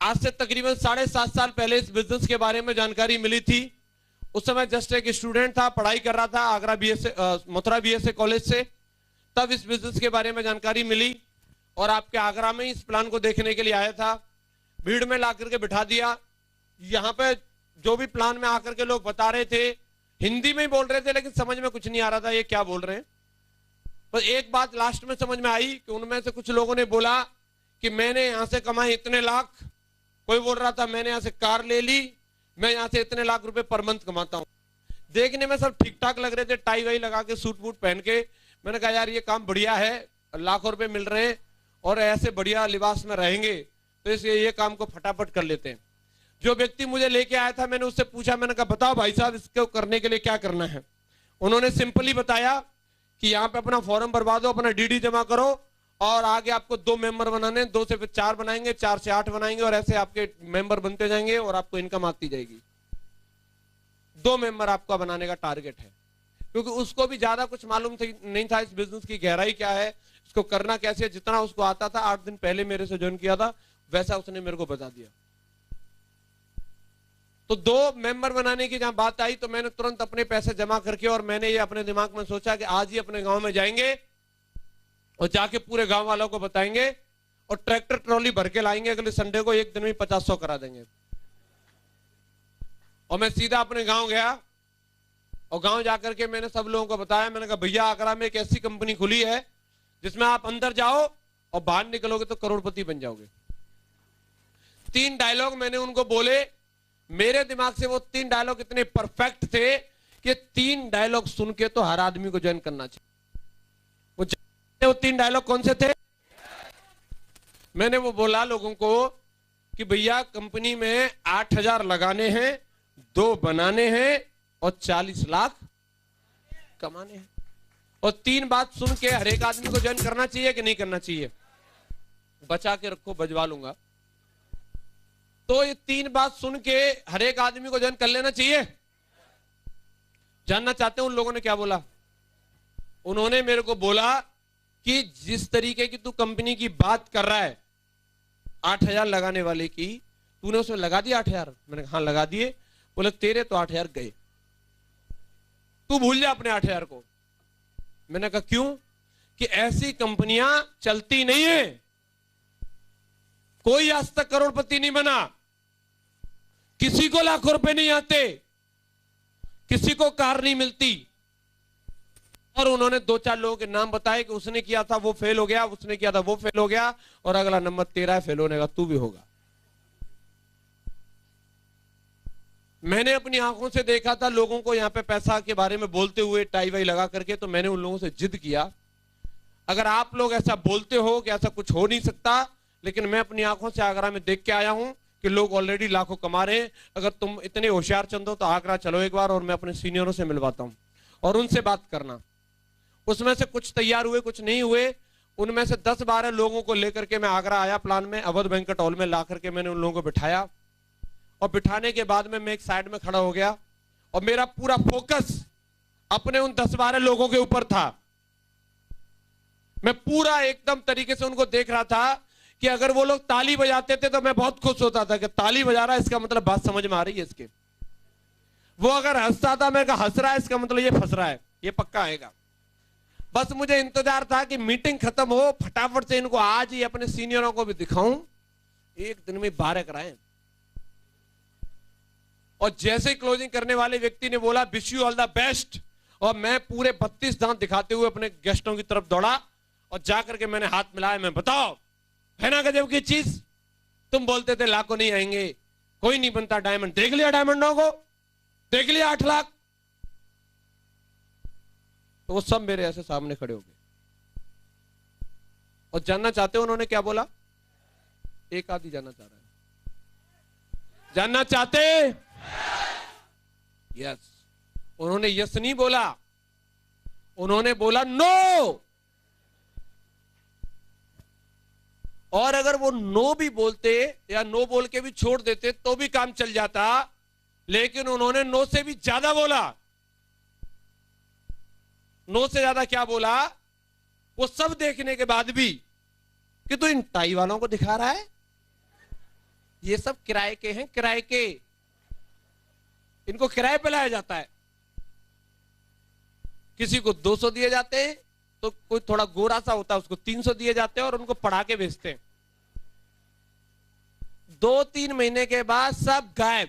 आज से तकरीबन 7.5 साल पहले इस बिजनेस के बारे में जानकारी मिली थी। उस समय जस्ट एक स्टूडेंट था, पढ़ाई कर रहा था आगरा मथुरा बीएसए कॉलेज से। तब इस बिजनेस के बारे में जानकारी मिली और आपके आगरा में इस प्लान को देखने के लिए आया था। भीड़ में ला करके बिठा दिया। यहाँ पे जो भी प्लान में आकर के लोग बता रहे थे, हिंदी में ही बोल रहे थे, लेकिन समझ में कुछ नहीं आ रहा था ये क्या बोल रहे हैं। पर एक बात लास्ट में समझ में आई कि उनमें से कुछ लोगों ने बोला कि मैंने यहां से कमाए इतने लाख। कोई बोल रहा था मैंने यहां से कार ले ली, मैं यहां से इतने लाख रुपए पर मंथ कमाता हूं। देखने में सब ठीक ठाक लग रहे थे, टाई वाई लगा के, सूट बूट पहन के। मैंने कहा यार ये काम बढ़िया है, लाखों रुपए मिल रहे हैं और ऐसे बढ़िया लिबास में रहेंगे, तो इसलिए ये काम को फटाफट कर लेते हैं। जो व्यक्ति मुझे लेके आया था, मैंने उससे पूछा, मैंने कहा बताओ भाई साहब इसको करने के लिए क्या करना है। उन्होंने सिंपली बताया कि यहाँ पे अपना फॉर्म भरवा दो, अपना डीडी जमा करो और आगे आपको 2 मेंबर बनाने, 2 से फिर 4 बनाएंगे, 4 से 8 बनाएंगे और ऐसे आपके मेंबर बनते जाएंगे और आपको इनकम आती जाएगी। 2 मेंबर आपका बनाने का टारगेट है, क्योंकि उसको भी ज्यादा कुछ मालूम नहीं था इस बिजनेस की गहराई क्या है, इसको करना कैसे है। जितना उसको आता था, 8 दिन पहले मेरे से ज्वाइन किया था, वैसा उसने मेरे को बता दिया। तो 2 मेंबर बनाने की जहां बात आई तो मैंने तुरंत अपने पैसे जमा करके और मैंने ये अपने दिमाग में सोचा कि आज ही अपने गांव में जाएंगे और जाके पूरे गांव वालों को बताएंगे और ट्रैक्टर ट्रॉली भर के लाएंगे। अगले संडे को एक दिन में 50-100 करा देंगे। और मैं सीधा अपने गांव गया और गांव जाकर के मैंने सब लोगों को बताया। मैंने कहा भैया आगरा में एक ऐसी कंपनी खुली है जिसमें आप अंदर जाओ और बाहर निकलोगे तो करोड़पति बन जाओगे। 3 डायलॉग मैंने उनको बोले। मेरे दिमाग से वो 3 डायलॉग इतने परफेक्ट थे कि 3 डायलॉग सुन के तो हर आदमी को ज्वाइन करना चाहिए। वो 3 डायलॉग कौन से थे? मैंने वो बोला लोगों को कि भैया कंपनी में 8,000 लगाने हैं, 2 बनाने हैं और 40 लाख कमाने हैं। और 3 बात सुन के हर एक आदमी को ज्वाइन करना चाहिए कि नहीं करना चाहिए? बचा के रखो, बजवा लूंगा। तो ये 3 बात सुन के हर एक आदमी को ज्वाइन कर लेना चाहिए। जानना चाहते हैं उन लोगों ने क्या बोला? उन्होंने मेरे को बोला कि जिस तरीके की तू कंपनी की बात कर रहा है, 8,000 लगाने वाले की, तूने उसमें लगा दिया 8,000? मैंने कहा हाँ लगा दिए। बोले तेरे तो 8,000 गए, तू भूल जा अपने 8,000 को। मैंने कहा क्यों? कि ऐसी कंपनियां चलती नहीं है, कोई आज तक करोड़पति नहीं बना, किसी को लाखों रुपए नहीं आते, किसी को कार नहीं मिलती। और उन्होंने 2-4 लोगों के नाम बताए कि उसने किया था वो फेल हो गया, उसने किया था वो फेल हो गया और अगला नंबर तेरा है फेल होने का, तू भी होगा। मैंने अपनी आंखों से देखा था लोगों को यहां पे पैसा के बारे में बोलते हुए टाई वाई लगा करके, तो मैंने उन लोगों से जिद किया अगर आप लोग ऐसा बोलते हो कि ऐसा कुछ हो नहीं सकता, लेकिन मैं अपनी आंखों से आगरा में देख के आया हूं कि लोग ऑलरेडी लाखों कमा रहे हैं। अगर तुम इतने होशियार चंदो तो आगरा चलो एक बार और मैं अपने सीनियरों से मिलवाता हूं और उनसे बात करना। उसमें से कुछ तैयार हुए, कुछ नहीं हुए। उनमें से 10-12 लोगों को लेकर के मैं आगरा आया। प्लान में अवध बैंक्वेट हॉल में ला करके मैंने उन लोगों को बिठाया और बिठाने के बाद में मैं एक साइड में खड़ा हो गया और मेरा पूरा फोकस अपने उन 10-12 लोगों के ऊपर था। मैं पूरा एकदम तरीके से उनको देख रहा था कि अगर वो लोग ताली बजाते थे तो मैं बहुत खुश होता था कि ताली बजा रहा है, इसका मतलब बात समझ में आ रही है इसके। वो अगर हंसता था, मैं कहा हंस रहा है, इसका मतलब ये फंस रहा है, ये पक्का आएगा। बस मुझे इंतजार था कि मीटिंग खत्म हो, फटाफट से इनको आज ही अपने सीनियरों को भी दिखाऊं, एक दिन में 12 कराएं। और जैसे ही क्लोजिंग करने वाले व्यक्ति ने बोला wish you all the best, और मैं पूरे 32 दांत दिखाते हुए अपने गेस्टों की तरफ दौड़ा और जाकर के मैंने हाथ मिलाया। मैं बताओ है ना गजब की चीज? तुम बोलते थे लाखों नहीं आएंगे, कोई नहीं बनता डायमंड, देख लिया डायमंडों को, देख लिया 8 लाख। तो वो सब मेरे ऐसे सामने खड़े हो गए और जानना चाहते हो उन्होंने क्या बोला? एक आदमी जानना चाह रहा है। जानना चाहते? यस। उन्होंने यस नहीं बोला, उन्होंने बोला नो। और अगर वो नो भी बोलते या नो बोल के भी छोड़ देते तो भी काम चल जाता, लेकिन उन्होंने नो से भी ज्यादा बोला। नो से ज्यादा क्या बोला? वो सब देखने के बाद भी कि तू इन टाई वालों को दिखा रहा है, ये सब किराए के हैं, किराए के। इनको किराए पे लाया जाता है। किसी को 200 दिए जाते हैं, तो कोई थोड़ा गोरा सा होता है उसको 300 दिए जाते हैं और उनको पढ़ा के भेजते हैं। 2-3 महीने के बाद सब गायब,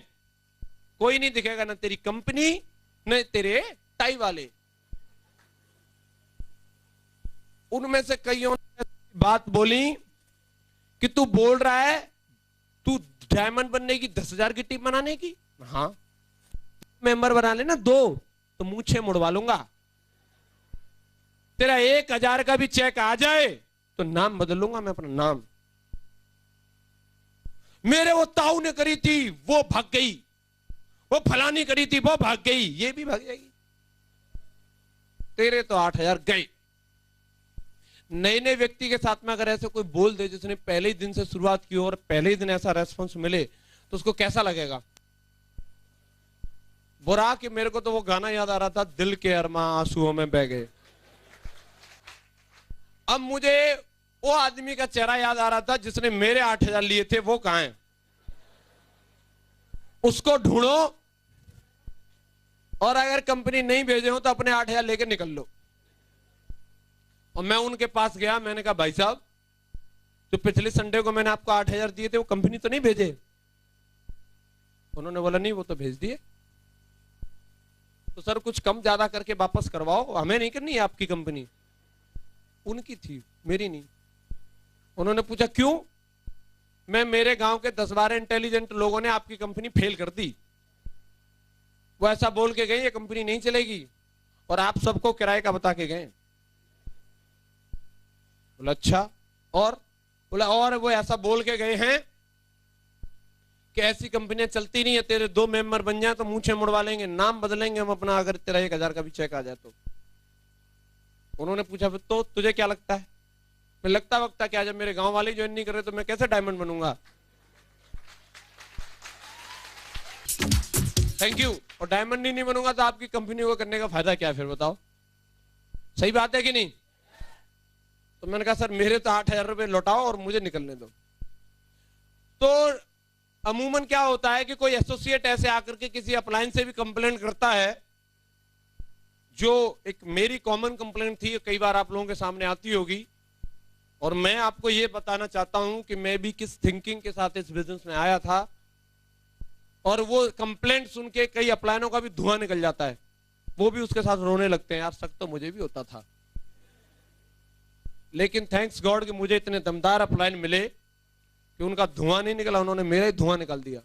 कोई नहीं दिखेगा, ना तेरी कंपनी न तेरे टाई वाले। उनमें से कईयों ने बात बोली कि तू बोल रहा है तू डायमंड बनने की 10,000 की टीम बनाने की। हाँ, मेंबर बना लेना 2 तो मूछे मुड़वा लूंगा। तेरा 1,000 का भी चेक आ जाए तो नाम बदल लूंगा मैं अपना नाम। मेरे वो ताऊ ने करी थी वो भाग गई, वो फलानी करी थी वो भाग गई, ये भी भाग जाएगी। तेरे तो 8,000 गए। नए नए व्यक्ति के साथ में अगर ऐसे कोई बोल दे जिसने पहले ही दिन से शुरुआत की और पहले ही दिन ऐसा रेस्पॉन्स मिले तो उसको कैसा लगेगा? बुरा कि मेरे को तो वो गाना याद आ रहा था, दिल के अरमां आंसुओं में बह गए। अब मुझे वो आदमी का चेहरा याद आ रहा था जिसने मेरे 8,000 लिए थे, वो कहां है? उसको ढूंढो और अगर कंपनी नहीं भेजे हो तो अपने 8,000 लेके निकल लो। और मैं उनके पास गया, मैंने कहा भाई साहब जो पिछले संडे को मैंने आपको 8,000 दिए थे वो कंपनी तो नहीं भेजे? उन्होंने बोला नहीं वो तो भेज दिए। तो सर कुछ कम ज्यादा करके वापस करवाओ, हमें नहीं करनी है आपकी कंपनी। उनकी थी, मेरी नहीं। उन्होंने पूछा क्यों? मेरे गांव के 10-12 इंटेलिजेंट लोगों ने आपकी कंपनी फेल कर दी, वो ऐसा बोल के गए ये कंपनी नहीं चलेगी, और आप सबको किराए का बता के गए। बोला अच्छा, और बोला और वो ऐसा बोल के गए हैं कि ऐसी कंपनियां चलती नहीं है, तेरे 2 मेंबर बन जाए तो मूछे मुड़वा लेंगे, नाम बदलेंगे हम अपना, अगर तेरा 1,000 का भी चेक आ जाए तो। उन्होंने पूछा तो तुझे क्या लगता है? मैं लगता वक्ता क्या, जब मेरे गांव वाले ज्वाइन नहीं कर रहे तो मैं कैसे डायमंड बनूंगा? Thank you. और डायमंड ही नहीं बनूंगा तो आपकी कंपनी को करने का फायदा क्या है फिर बताओ? सही बात है कि नहीं? तो मैंने कहा सर मेरे तो 8,000 रुपए लौटाओ और मुझे निकलने दो। तो अमूमन क्या होता है कि कोई एसोसिएट ऐसे आकर के किसी अपलायंस से भी कंप्लेंट करता है, जो एक मेरी कॉमन कंप्लेंट थी, कई बार आप लोगों के सामने आती होगी, और मैं आपको यह बताना चाहता हूं कि मैं भी किस थिंकिंग के साथ इस बिजनेस में आया था। और वो कंप्लेंट सुन के कई अपलायनों का भी धुआं निकल जाता है, वो भी उसके साथ रोने लगते हैं, यार शक तो मुझे भी होता था। लेकिन थैंक्स गॉड कि मुझे इतने दमदार अपलायन मिले कि उनका धुआं नहीं निकला, उन्होंने मेरा ही धुआं निकाल दिया।